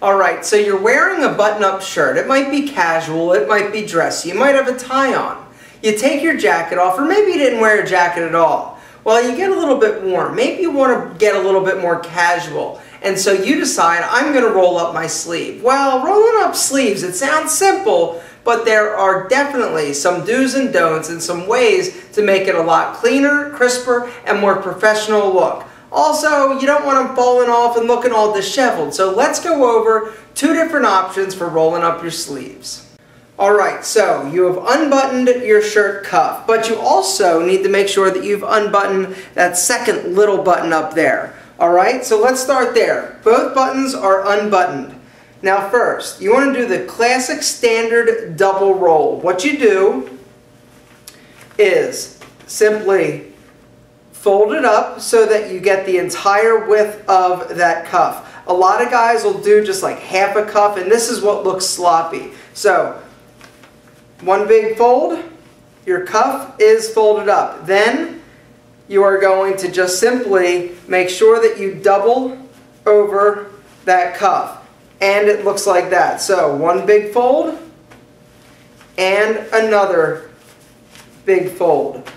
Alright, so you're wearing a button-up shirt. It might be casual, it might be dressy, you might have a tie on. You take your jacket off, or maybe you didn't wear a jacket at all. Well, you get a little bit warm. Maybe you want to get a little bit more casual. And so you decide, I'm going to roll up my sleeve. Well, rolling up sleeves, it sounds simple, but there are definitely some do's and don'ts and some ways to make it a lot cleaner, crisper, and more professional look. Also, you don't want them falling off and looking all disheveled. So let's go over 2 different options for rolling up your sleeves. Alright, so you have unbuttoned your shirt cuff, but you also need to make sure that you've unbuttoned that second little button up there. Alright, so let's start there. Both buttons are unbuttoned. Now first, you want to do the classic standard double roll. What you do is simply fold it up so that you get the entire width of that cuff. A lot of guys will do just like half a cuff, and this is what looks sloppy. So, one big fold, your cuff is folded up. Then you are going to just simply make sure that you double over that cuff. And it looks like that. So, one big fold and another big fold.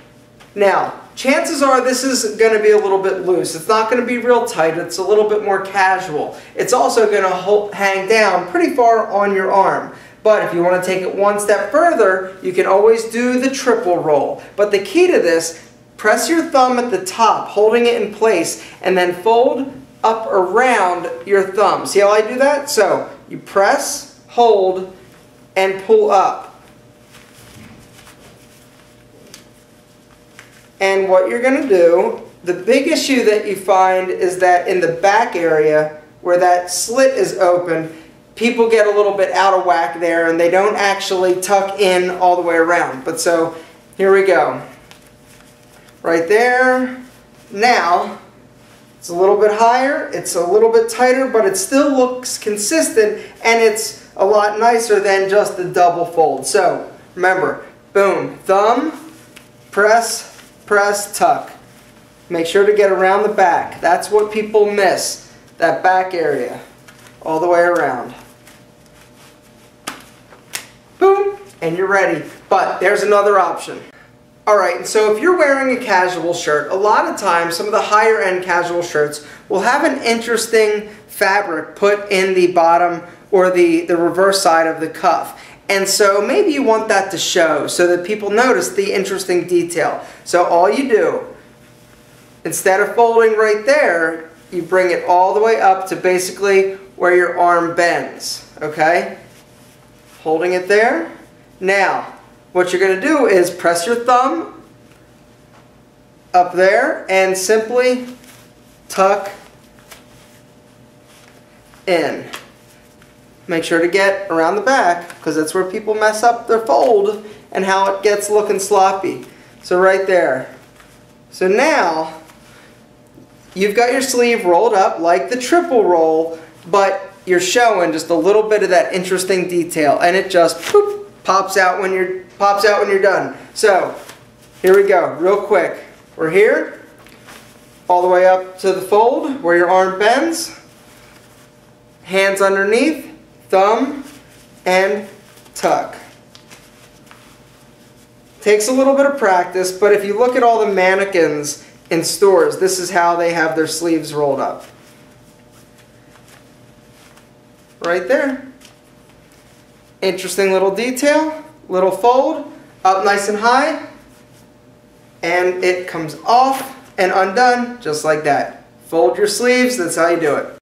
Now, chances are this is going to be a little bit loose. It's not going to be real tight. It's a little bit more casual. It's also going to hang down pretty far on your arm. But if you want to take it one step further, you can always do the triple roll. But the key to this, press your thumb at the top, holding it in place, and then fold up around your thumb. See how I do that? So you press, hold, and pull up. And what you're going to do, the big issue that you find is that in the back area where that slit is open, people get a little bit out of whack there and they don't actually tuck in all the way around. But so, here we go. Right there. Now, it's a little bit higher, it's a little bit tighter, but it still looks consistent and it's a lot nicer than just the double fold. So, remember, boom, thumb, press, press, tuck. Make sure to get around the back. That's what people miss, that back area, all the way around. Boom, and you're ready. But there's another option. Alright, so if you're wearing a casual shirt, a lot of times some of the higher end casual shirts will have an interesting fabric put in the bottom or the reverse side of the cuff. And so maybe you want that to show so that people notice the interesting detail. So all you do, instead of folding right there, you bring it all the way up to basically where your arm bends. Okay? Holding it there. Now, what you're going to do is press your thumb up there and simply tuck in. Make sure to get around the back because that's where people mess up their fold and how it gets looking sloppy. So right there. So now you've got your sleeve rolled up like the triple roll, but you're showing just a little bit of that interesting detail, and it just poof, pops out when you're done. So here we go, real quick. We're here, all the way up to the fold where your arm bends, hands underneath, thumb, and tuck. Takes a little bit of practice, but if you look at all the mannequins in stores, this is how they have their sleeves rolled up. Right there. Interesting little detail, little fold, up nice and high, and it comes off and undone just like that. Fold your sleeves, that's how you do it.